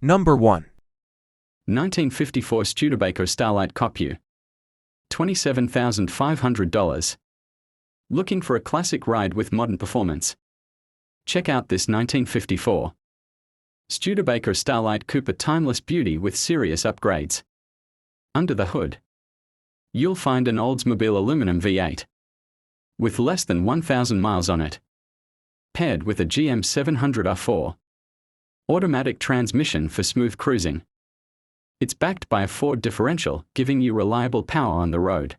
Number 1. 1954 Studebaker Starlight Coupe. $27,500. Looking for a classic ride with modern performance? Check out this 1954 Studebaker Starlight Coupe, a timeless beauty with serious upgrades. Under the hood, you'll find an Oldsmobile aluminum V8 with less than 1,000 miles on it, paired with a GM 700R4 automatic transmission for smooth cruising. It's backed by a Ford differential, giving you reliable power on the road.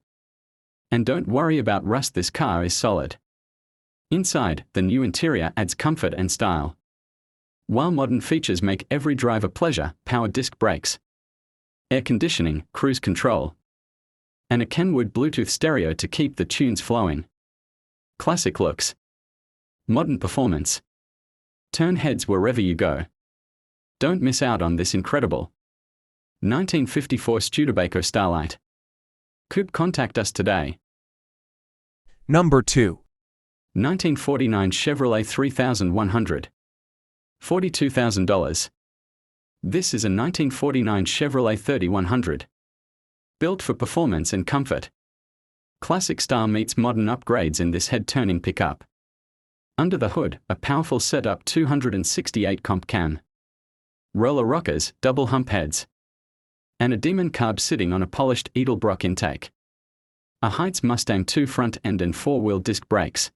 And don't worry about rust, this car is solid. Inside, the new interior adds comfort and style, while modern features make every drive a pleasure: power disc brakes, air conditioning, cruise control, and a Kenwood Bluetooth stereo to keep the tunes flowing. Classic looks, modern performance. Turn heads wherever you go. Don't miss out on this incredible 1954 Studebaker Starlight Coupe. Contact us today. Number 2. 1949 Chevrolet 3100. $42,000. This is a 1949 Chevrolet 3100. Built for performance and comfort. Classic style meets modern upgrades in this head-turning pickup. Under the hood, a powerful setup 268 comp cam, roller rockers, double hump heads, and a Demon carb sitting on a polished Edelbrock intake. A Heights Mustang 2 front end and 4-wheel disc brakes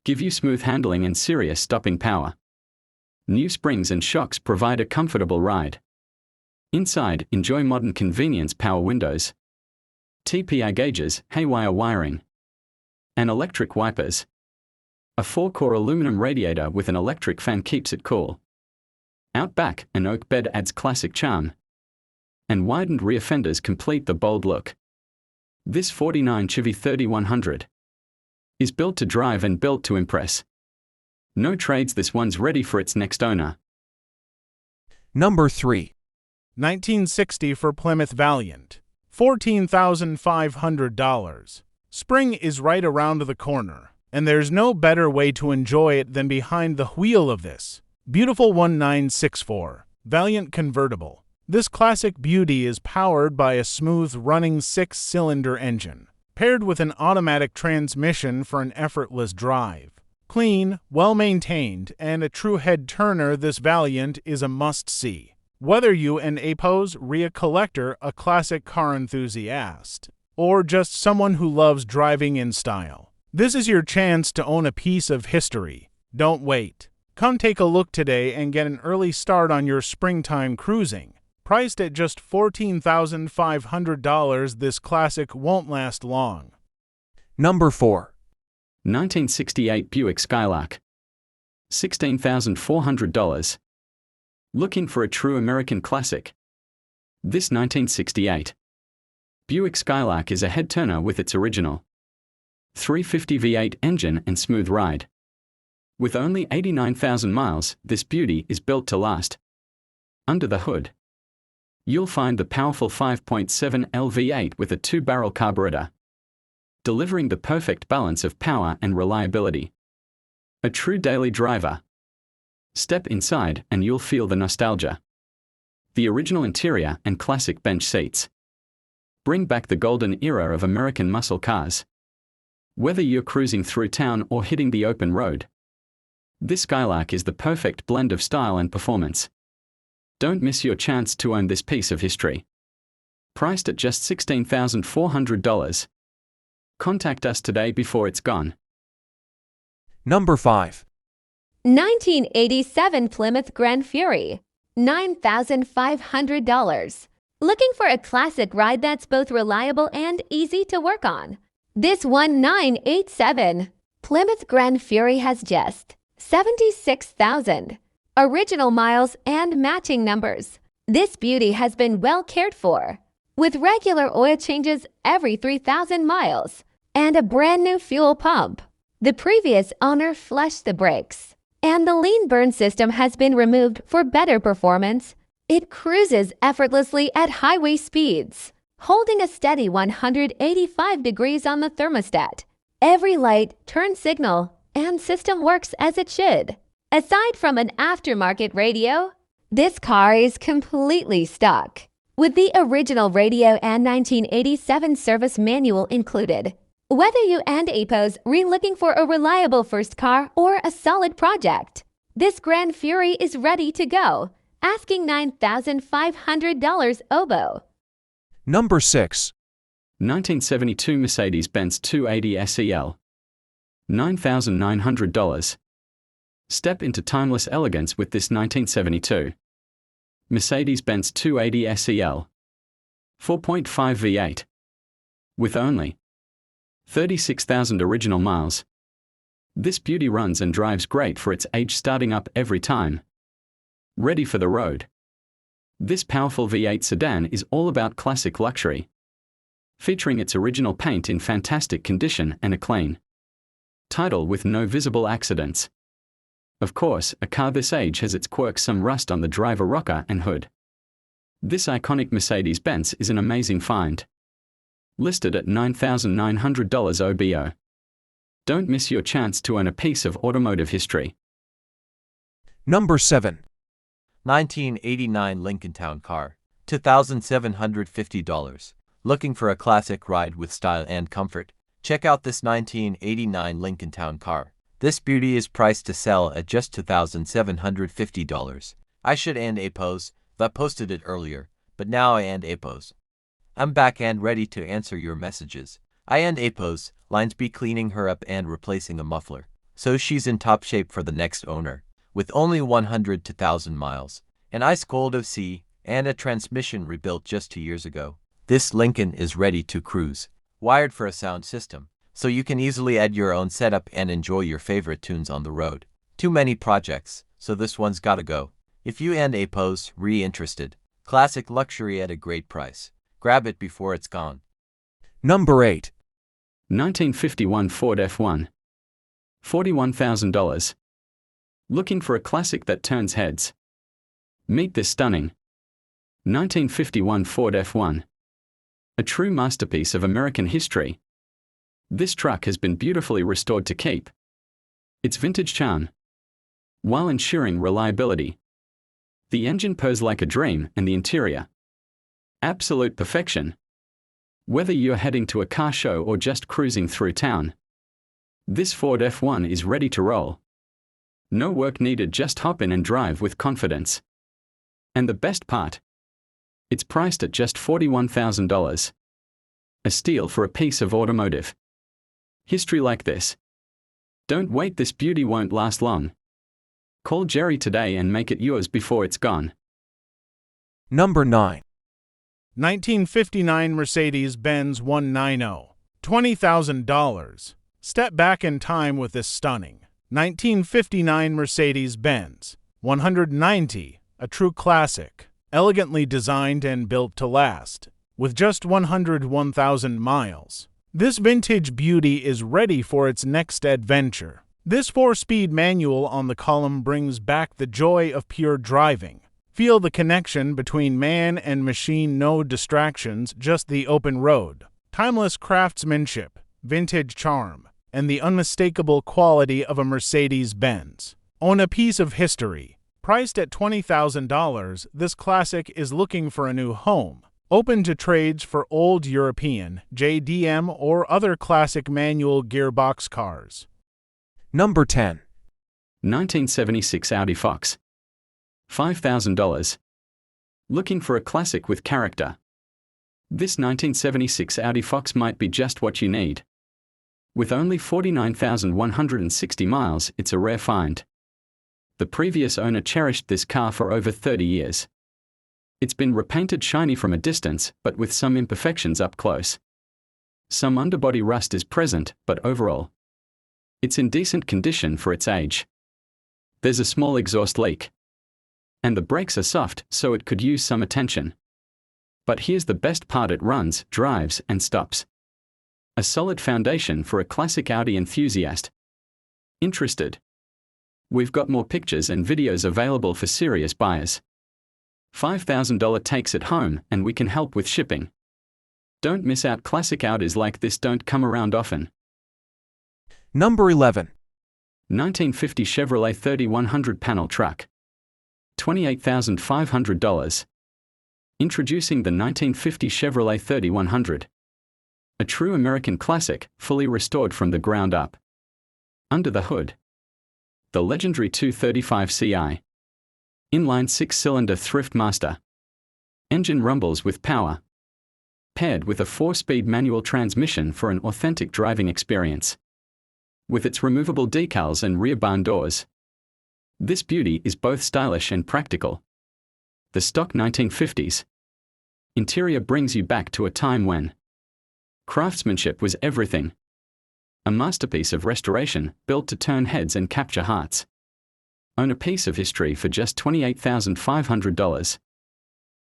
give you smooth handling and serious stopping power. New springs and shocks provide a comfortable ride. Inside, enjoy modern convenience: power windows, TPI gauges, haywire wiring, and electric wipers. A 4-core aluminum radiator with an electric fan keeps it cool. Out back, an oak bed adds classic charm, and widened rear fenders complete the bold look. This 49 Chevy 3100 is built to drive and built to impress. No trades, this one's ready for its next owner. Number 3. 1960 for Plymouth Valiant. $14,500. Spring is right around the corner, and there's no better way to enjoy it than behind the wheel of this beautiful 1964 Valiant convertible. This classic beauty is powered by a smooth-running 6-cylinder engine, paired with an automatic transmission for an effortless drive. Clean, well-maintained, and a true head-turner, this Valiant is a must-see. Whether you an Apos Ria collector, a classic car enthusiast, or just someone who loves driving in style, this is your chance to own a piece of history. Don't wait. Come take a look today and get an early start on your springtime cruising. Priced at just $14,500, this classic won't last long. Number 4. 1968 Buick Skylark. $16,400. Looking for a true American classic? This 1968 Buick Skylark is a head-turner with its original 350 V8 engine and smooth ride. With only 89,000 miles, this beauty is built to last. Under the hood, you'll find the powerful 5.7L V8 with a 2-barrel carburetor, delivering the perfect balance of power and reliability. A true daily driver. Step inside and you'll feel the nostalgia. The original interior and classic bench seats bring back the golden era of American muscle cars. Whether you're cruising through town or hitting the open road, this Skylark is the perfect blend of style and performance. Don't miss your chance to own this piece of history. Priced at just $16,400. Contact us today before it's gone. Number 5. 1987 Plymouth Grand Fury. $9,500. Looking for a classic ride that's both reliable and easy to work on? This 1987 Plymouth Grand Fury has just 76,000 original miles and matching numbers. This beauty has been well cared for, with regular oil changes every 3,000 miles and a brand new fuel pump. The previous owner flushed the brakes, and the lean burn system has been removed for better performance. It cruises effortlessly at highway speeds, holding a steady 185 degrees on the thermostat. Every light, turn signal, and system works as it should. Aside from an aftermarket radio, This car is completely stock, with the original radio and 1987 service manual included. Whether you and Apos are looking for a reliable first car or a solid project, this Grand Fury is ready to go, asking $9,500 oboe. Number 6. 1972 Mercedes-Benz 280 SEL. $9,900. Step into timeless elegance with this 1972 Mercedes-Benz 280 SEL. 4.5 V8. With only 36,000 original miles. This beauty runs and drives great for its age, starting up every time. Ready for the road. This powerful V8 sedan is all about classic luxury, featuring its original paint in fantastic condition and a clean title with no visible accidents. Of course, a car this age has its quirks, some rust on the driver rocker and hood. This iconic Mercedes-Benz is an amazing find. Listed at $9,900 OBO. Don't miss your chance to earn a piece of automotive history. Number 7. 1989 Lincoln Town Car, $2,750. Looking for a classic ride with style and comfort? Check out this 1989 Lincoln Town Car. This beauty is priced to sell at just $2,750. I should and Apos, that posted it earlier, but now I and Apos. I'm back and ready to answer your messages. I and Apos, lines be cleaning her up and replacing a muffler, so she's in top shape for the next owner. With only 100 to 1,000 miles, an ice cold OC, and a transmission rebuilt just 2 years ago. This Lincoln is ready to cruise. Wired for a sound system, so you can easily add your own setup and enjoy your favorite tunes on the road. Too many projects, so this one's gotta go. If you and Apos interested, classic luxury at a great price. Grab it before it's gone. Number 8. 1951 Ford F1. $41,000. Looking for a classic that turns heads? Meet this stunning 1951 Ford F1. A true masterpiece of American history. This truck has been beautifully restored to keep its vintage charm, while ensuring reliability. The engine purrs like a dream, and the interior, absolute perfection. Whether you're heading to a car show or just cruising through town, this Ford F1 is ready to roll. No work needed, just hop in and drive with confidence. And the best part? It's priced at just $41,000. A steal for a piece of automotive history like this. Don't wait, this beauty won't last long. Call Jerry today and make it yours before it's gone. Number 9. 1959 Mercedes-Benz 190, $20,000. Step back in time with this stunning 1959 Mercedes-Benz 190, a true classic, elegantly designed and built to last. With just 101,000 miles, this vintage beauty is ready for its next adventure. This 4-speed manual on the column brings back the joy of pure driving. Feel the connection between man and machine, no distractions, just the open road. Timeless craftsmanship, vintage charm, and the unmistakable quality of a Mercedes-Benz. Own a piece of history. Priced at $20,000, this classic is looking for a new home. Open to trades for old European, JDM, or other classic manual gearbox cars. Number 10. 1976 Audi Fox. $5,000. Looking for a classic with character? This 1976 Audi Fox might be just what you need. With only 49,160 miles, it's a rare find. The previous owner cherished this car for over 30 years. It's been repainted shiny from a distance, but with some imperfections up close. Some underbody rust is present, but overall, it's in decent condition for its age. There's a small exhaust leak, and the brakes are soft, so it could use some attention. But here's the best part: it runs, drives, and stops. A solid foundation for a classic Audi enthusiast. Interested? We've got more pictures and videos available for serious buyers. $5,000 takes it home, and we can help with shipping. Don't miss out. Classic Audis like this don't come around often. Number 11. 1950 Chevrolet 3100 panel truck. $28,500. Introducing the 1950 Chevrolet 3100. A true American classic, fully restored from the ground up. Under the hood, the legendary 235 Ci. Inline 6-cylinder Thriftmaster. Engine rumbles with power. Paired with a 4-speed manual transmission for an authentic driving experience. With its removable decals and rear barn doors, this beauty is both stylish and practical. The stock 1950s interior brings you back to a time when craftsmanship was everything. A masterpiece of restoration, built to turn heads and capture hearts. Own a piece of history for just $28,500.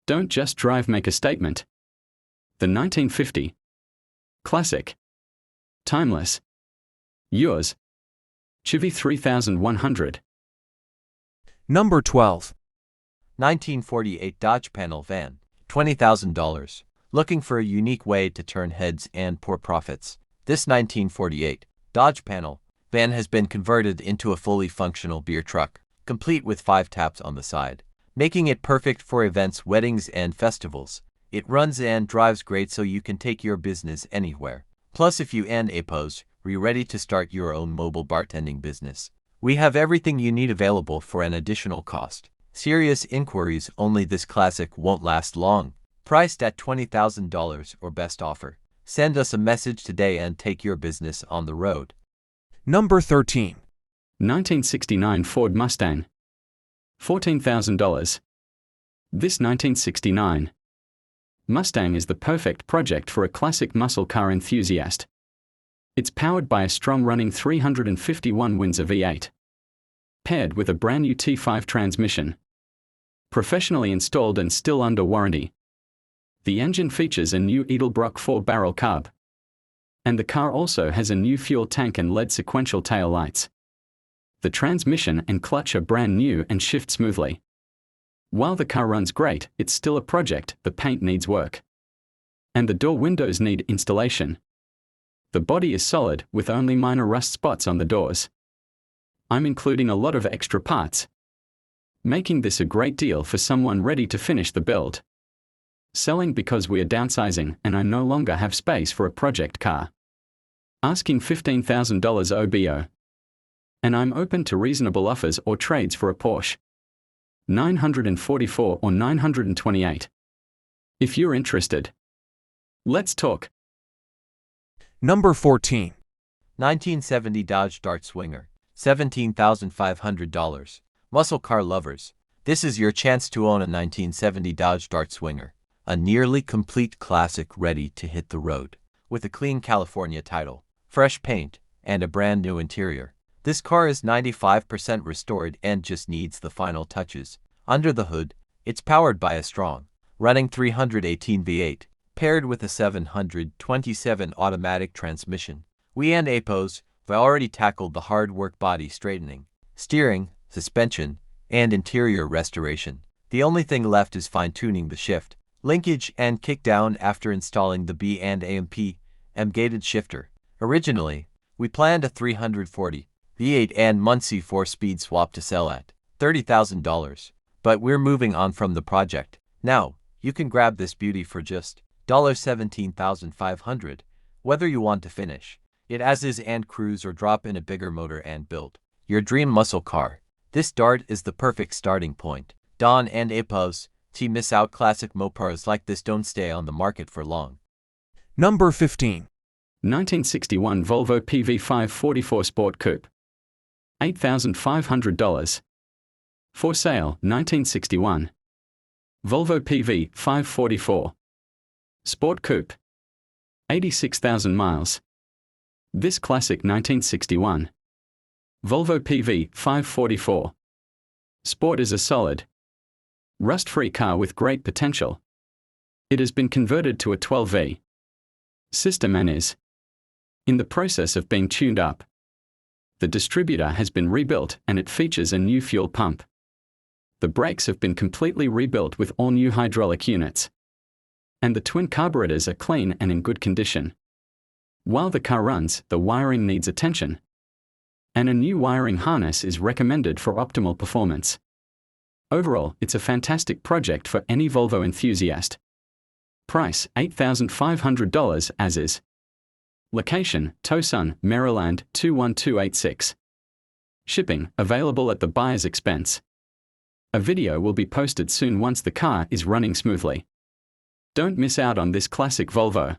Don't just drive, make a statement. The 1950 classic. Timeless. Yours. Chevy 3100. Number 12. 1948 Dodge panel van, $20,000. Looking for a unique way to turn heads and pour profits? This 1948 Dodge panel van has been converted into a fully functional beer truck, complete with 5 taps on the side, making it perfect for events, weddings, and festivals. It runs and drives great so you can take your business anywhere. Plus, if you and Apos are ready to start your own mobile bartending business, we have everything you need available for an additional cost. Serious inquiries only. This classic won't last long. Priced at $20,000 or best offer. Send us a message today and take your business on the road. Number 13. 1969 Ford Mustang. $14,000. This 1969 Mustang is the perfect project for a classic muscle car enthusiast. It's powered by a strong running 351 Windsor V8. Paired with a brand new T5 transmission. Professionally installed and still under warranty. The engine features a new Edelbrock 4-barrel carb. And the car also has a new fuel tank and LED sequential tail lights. The transmission and clutch are brand new and shift smoothly. While the car runs great, it's still a project. The paint needs work. And the door windows need installation. The body is solid, with only minor rust spots on the doors. I'm including a lot of extra parts, making this a great deal for someone ready to finish the build. Selling because we are downsizing and I no longer have space for a project car. Asking $15,000 OBO. And I'm open to reasonable offers or trades for a Porsche 944 or 928. If you're interested, let's talk. Number 14. 1970 Dodge Dart Swinger, $17,500. Muscle car lovers, this is your chance to own a 1970 Dodge Dart Swinger. A nearly complete classic ready to hit the road. With a clean California title, fresh paint, and a brand new interior. This car is 95% restored and just needs the final touches. Under the hood, it's powered by a strong, running 318 V8, paired with a 727 automatic transmission. We and Apos have already tackled the hard work: body straightening, steering, suspension, and interior restoration. The only thing left is fine-tuning the shift, linkage, and kickdown after installing the B&AMP M-gated shifter. Originally, we planned a 340 V8 and Muncie 4-speed swap to sell at $30,000, but we're moving on from the project. Now, you can grab this beauty for just $17,500, whether you want to finish it as is and cruise or drop in a bigger motor and build your dream muscle car. This Dart is the perfect starting point. Don and Apos, to miss out classic mopars like this don't stay on the market for long. Number 15. 1961 Volvo PV544 Sport Coupe. $8,500. For sale, 1961. Volvo PV544 Sport Coupe. 86,000 miles. This classic 1961 Volvo PV544 Sport is a solid, rust-free car with great potential. It has been converted to a 12V system and is in the process of being tuned up. The distributor has been rebuilt and it features a new fuel pump. The brakes have been completely rebuilt with all new hydraulic units. And the twin carburetors are clean and in good condition. While the car runs, the wiring needs attention. And a new wiring harness is recommended for optimal performance. Overall, it's a fantastic project for any Volvo enthusiast. Price, $8,500 as is. Location, Tucson, Maryland, 21286. Shipping, available at the buyer's expense. A video will be posted soon once the car is running smoothly. Don't miss out on this classic Volvo.